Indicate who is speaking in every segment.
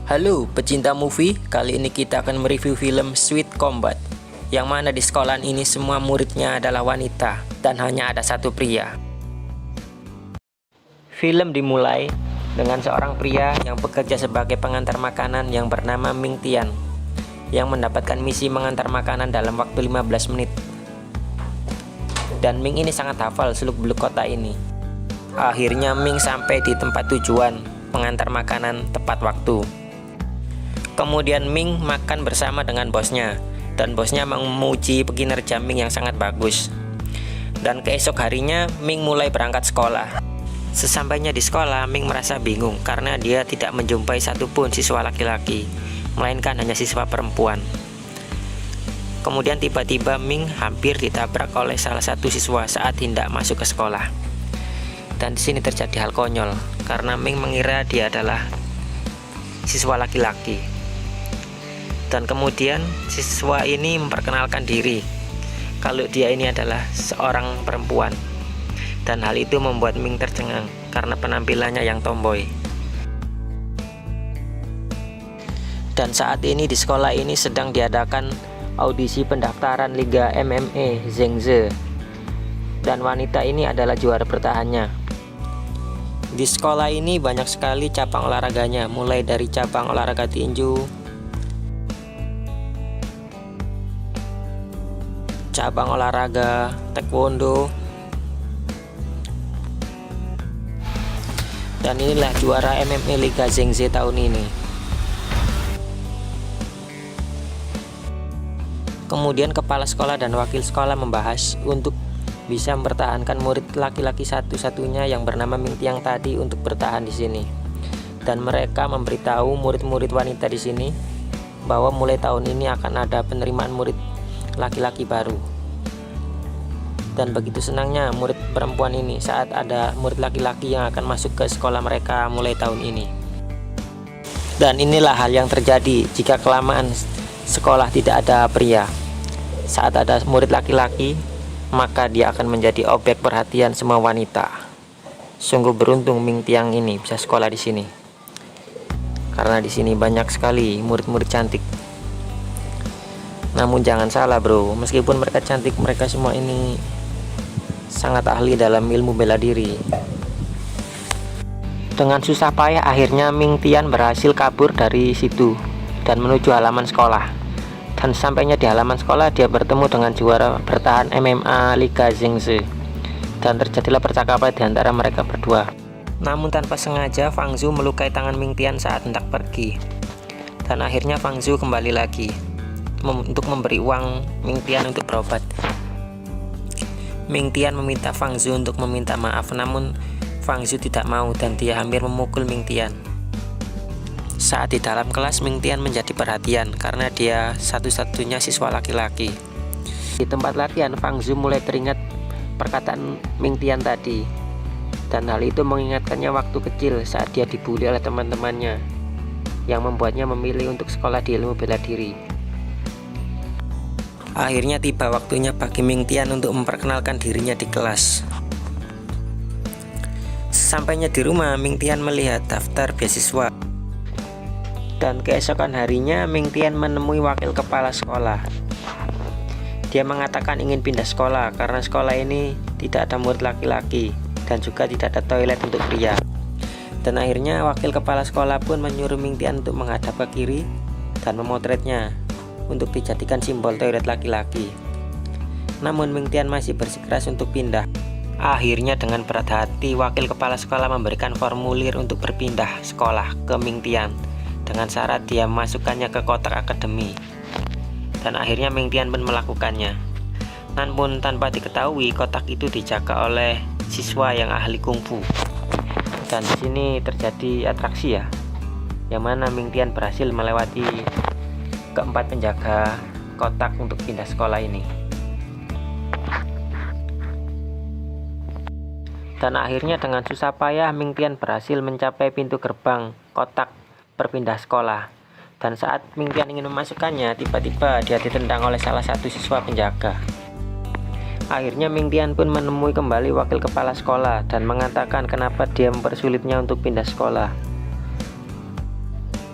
Speaker 1: Halo pecinta movie, kali ini kita akan mereview film Sweet Combat, yang mana di sekolahan ini semua muridnya adalah wanita dan hanya ada satu pria. Film dimulai dengan seorang pria yang bekerja sebagai pengantar makanan yang bernama Ming Tian, yang mendapatkan misi mengantar makanan dalam waktu 15 menit. Dan Ming ini sangat hafal seluk-beluk kota ini. Akhirnya Ming sampai di tempat tujuan mengantar makanan tepat waktu. Kemudian Ming makan bersama dengan bosnya, dan bosnya memuji kinerja Ming yang sangat bagus. Dan keesok harinya Ming mulai berangkat sekolah. Sesampainya di sekolah, Ming merasa bingung karena dia tidak menjumpai satupun siswa laki-laki, melainkan hanya siswa perempuan. Kemudian tiba-tiba Ming hampir ditabrak oleh salah satu siswa saat hendak masuk ke sekolah. Dan di sini terjadi hal konyol karena Ming mengira dia adalah siswa laki-laki. Dan kemudian siswa ini memperkenalkan diri kalau dia ini adalah seorang perempuan. Dan hal itu membuat Ming tercengang karena penampilannya yang tomboy. Dan saat ini di sekolah ini sedang diadakan audisi pendaftaran Liga MMA Zhengzhou. Dan wanita ini adalah juara bertahannya. Di sekolah ini banyak sekali cabang olahraganya, mulai dari cabang olahraga tinju, cabang olahraga taekwondo, dan inilah juara MMA Liga Zhengzhou tahun ini. Kemudian kepala sekolah dan wakil sekolah membahas untuk bisa mempertahankan murid laki-laki satu-satunya yang bernama Ming Tian tadi untuk bertahan di sini. Dan mereka memberitahu murid-murid wanita di sini bahwa mulai tahun ini akan ada penerimaan murid laki-laki baru. Dan begitu senangnya murid perempuan ini saat ada murid laki-laki yang akan masuk ke sekolah mereka mulai tahun ini. Dan inilah hal yang terjadi jika kelamaan sekolah tidak ada pria. Saat ada murid laki-laki, maka dia akan menjadi objek perhatian semua wanita. Sungguh beruntung Ming Tian ini bisa sekolah di sini, karena di sini banyak sekali murid-murid cantik. Namun jangan salah bro, meskipun mereka cantik, mereka semua ini sangat ahli dalam ilmu bela diri. Dengan susah payah akhirnya Ming Tian berhasil kabur dari situ dan menuju halaman sekolah. Dan sampainya di halaman sekolah, dia bertemu dengan juara bertahan MMA Liga Zhengzhou. Dan terjadilah percakapan di antara mereka berdua. Namun tanpa sengaja Fang Zhu melukai tangan Ming Tian saat hendak pergi. Dan akhirnya Fang Zhu kembali lagi untuk memberi uang Ming Tian untuk berobat. Ming Tian meminta Fang Zhu untuk meminta maaf, namun Fang Zhu tidak mau dan dia hampir memukul Ming Tian. Saat di dalam kelas, Ming Tian menjadi perhatian karena dia satu-satunya siswa laki-laki. Di tempat latihan, Fang Zhu mulai teringat perkataan Ming Tian tadi, dan hal itu mengingatkannya waktu kecil saat dia dibully oleh teman-temannya, yang membuatnya memilih untuk sekolah di ilmu bela diri. Akhirnya tiba waktunya bagi Ming Tian untuk memperkenalkan dirinya di kelas. Sampainya di rumah, Ming Tian melihat daftar beasiswa. Dan keesokan harinya Ming Tian menemui wakil kepala sekolah. Dia mengatakan ingin pindah sekolah karena sekolah ini tidak ada murid laki-laki dan juga tidak ada toilet untuk pria. Dan akhirnya wakil kepala sekolah pun menyuruh Ming Tian untuk menghadap ke kiri dan memotretnya untuk dijadikan simbol toilet laki-laki. Namun Ming Tian masih bersikeras untuk pindah. Akhirnya dengan berat hati wakil kepala sekolah memberikan formulir untuk berpindah sekolah ke Ming Tian dengan syarat dia memasukkannya ke kotak akademi. Dan akhirnya Ming Tian pun melakukannya. Namun tanpa diketahui kotak itu dijaga oleh siswa yang ahli kungfu. Dan di sini terjadi atraksi ya, yang mana Ming Tian berhasil melewati keempat penjaga kotak untuk pindah sekolah ini. Dan akhirnya dengan susah payah Ming Tian berhasil mencapai pintu gerbang kotak berpindah sekolah. Dan saat Ming Tian ingin memasukkannya, tiba-tiba dia ditendang oleh salah satu siswa penjaga. Akhirnya Ming Tian pun menemui kembali wakil kepala sekolah dan mengatakan kenapa dia mempersulitnya untuk pindah sekolah.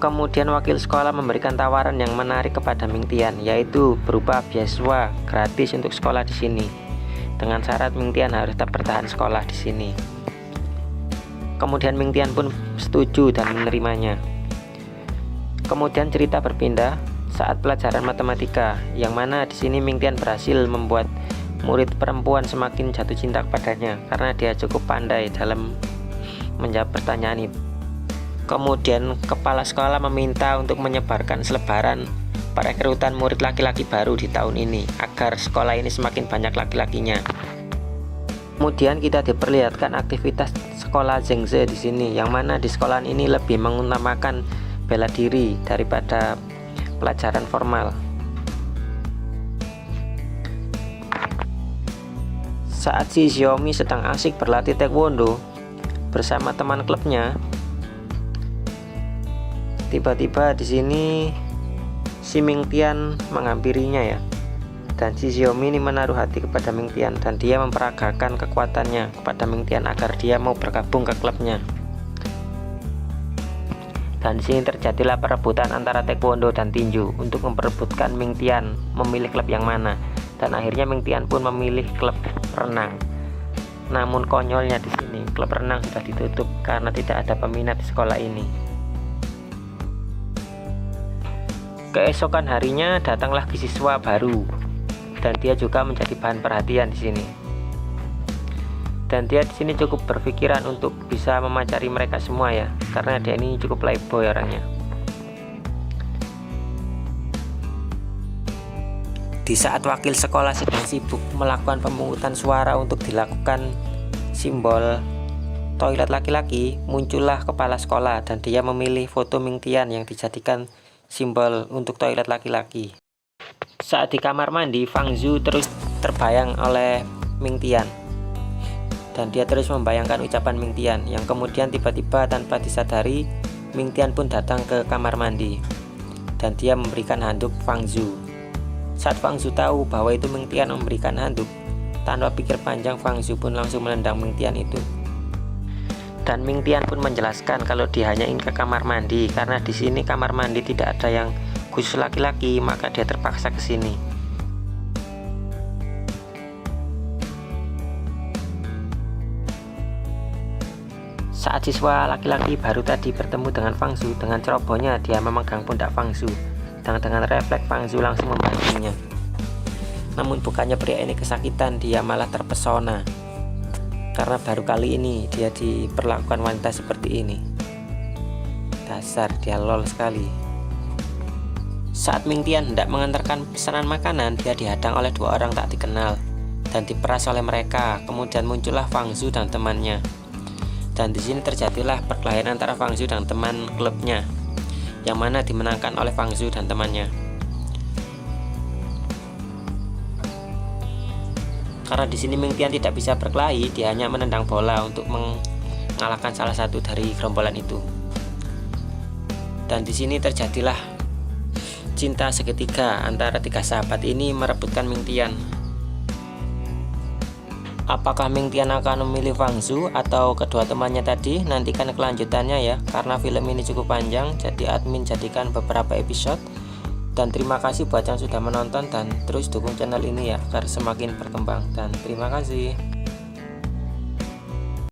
Speaker 1: Kemudian wakil sekolah memberikan tawaran yang menarik kepada Ming Tian, yaitu berupa beasiswa gratis untuk sekolah di sini. Dengan syarat Ming Tian harus tetap bertahan sekolah di sini. Kemudian Ming Tian pun setuju dan menerimanya. Kemudian cerita berpindah saat pelajaran matematika, yang mana di sini Ming Tian berhasil membuat murid perempuan semakin jatuh cinta kepadanya karena dia cukup pandai dalam menjawab pertanyaan itu. Kemudian kepala sekolah meminta untuk menyebarkan selebaran perekrutan murid laki-laki baru di tahun ini agar sekolah ini semakin banyak laki-lakinya. Kemudian kita diperlihatkan aktivitas sekolah Zhengze di sini, yang mana di sekolah ini lebih mengutamakan bela diri daripada pelajaran formal. Saat si Xiaomi sedang asik berlatih taekwondo bersama teman klubnya, tiba-tiba di sini si Ming Tian menghampirinya ya. Dan si Xiaomi ini menaruh hati kepada Ming Tian dan dia memperagakan kekuatannya kepada Ming Tian agar dia mau bergabung ke klubnya. Dan di sini terjadilah perebutan antara taekwondo dan tinju untuk memperebutkan Ming Tian memilih klub yang mana. Dan akhirnya Ming Tian pun memilih klub renang. Namun konyolnya di sini klub renang sudah ditutup karena tidak ada peminat di sekolah ini. Keesokan harinya datanglah siswa baru dan dia juga menjadi bahan perhatian di sini. Dan dia di sini cukup berpikiran untuk bisa memacari mereka semua ya, karena dia ini cukup playboy orangnya. Di saat wakil sekolah sedang sibuk melakukan pemungutan suara untuk dilakukan simbol toilet laki-laki, muncullah kepala sekolah dan dia memilih foto Ming Tian yang dijadikan simbol untuk toilet laki-laki. Saat di kamar mandi, Fang Zhu terus terbayang oleh Ming Tian. Dan dia terus membayangkan ucapan Ming Tian, yang kemudian tiba-tiba tanpa disadari, Ming Tian pun datang ke kamar mandi. Dan dia memberikan handuk Fang Zhu. Saat Fang Zhu tahu bahwa itu Ming Tian memberikan handuk, tanpa pikir panjang Fang Zhu pun langsung menendang Ming Tian itu. Dan Ming Tian pun menjelaskan kalau dia hanya ingin ke kamar mandi karena di sini kamar mandi tidak ada yang khusus laki-laki, maka dia terpaksa ke sini. Saat siswa laki-laki baru tadi bertemu dengan Fang Zhu, dengan cerobohnya dia memegang pundak Fang Zhu, dan dengan refleks Fang Zhu langsung membantunya. Namun bukannya pria ini kesakitan, dia malah terpesona karena baru kali ini dia diperlakukan wanita seperti ini. Dasar dia lol sekali. Saat Ming Tian hendak mengantarkan pesanan makanan, dia dihadang oleh dua orang tak dikenal dan diperas oleh mereka. Kemudian muncullah Fang Zhu dan temannya. Dan di sini terjadilah perkelahian antara Fang Zhu dan teman klubnya, yang mana dimenangkan oleh Fang Zhu dan temannya. Karena di sini Ming Tian tidak bisa berkelahi, dia hanya menendang bola untuk mengalahkan salah satu dari gerombolan itu. Dan di sini terjadilah cinta seketika antara tiga sahabat ini merebutkan Ming Tian. Apakah Ming Tian akan memilih Fang Zhu atau kedua temannya tadi? Nantikan kelanjutannya ya, karena film ini cukup panjang, jadi admin jadikan beberapa episode. Dan terima kasih buat yang sudah menonton dan terus dukung channel ini ya agar semakin berkembang, dan terima kasih.